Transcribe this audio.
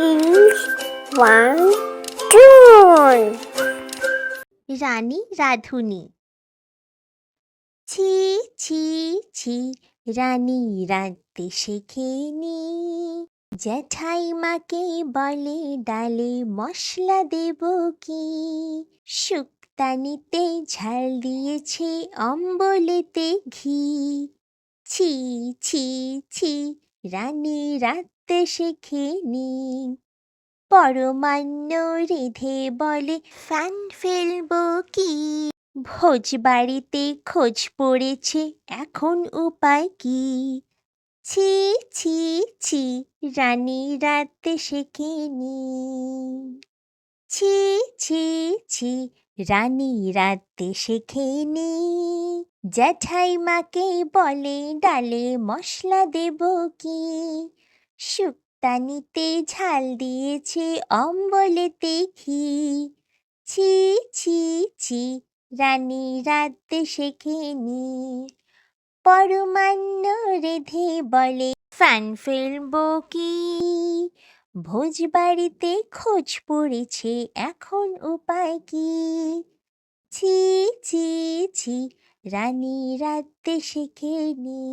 is one tune. রানী রাধুনী। ছি ছি ছি, রানী রাঁধতে শেখেনি, জ্যাঠাইমাকে বলে ডালে মশলা দেব কি, শুক্তানিতে ঝাল দিয়েছে অম্বলেতে ঘি। ছি ছি ছি, রানী রাঁধতে শেখেনি, পরমান্ন রেধে বলে ফ্যান ফেলবো কি। ভোজ বাড়িতে খোঁজ পড়েছে এখন উপায় কি। ছি ছি ছি, রানী রাঁধতে শেখেনি। ছি ছি ছি, রানী রাঁধতে শেখেনি, জ্যাঠাইমাকে বলে ডালে মশলা দেব কি, শুক্তানিতে ঝাল দিয়েছে অম্বলেতে ঘি। ছি ছি ছি, রানী রাঁধতে শেখেনি, পরমান্ন রেধে বলে ফ্যান ফেলবো কি। ভোজ বাড়িতে খোঁজ পড়েছে এখন উপায় কি। ছি ছি ছি, রানী রাঁধতে শেখেনি।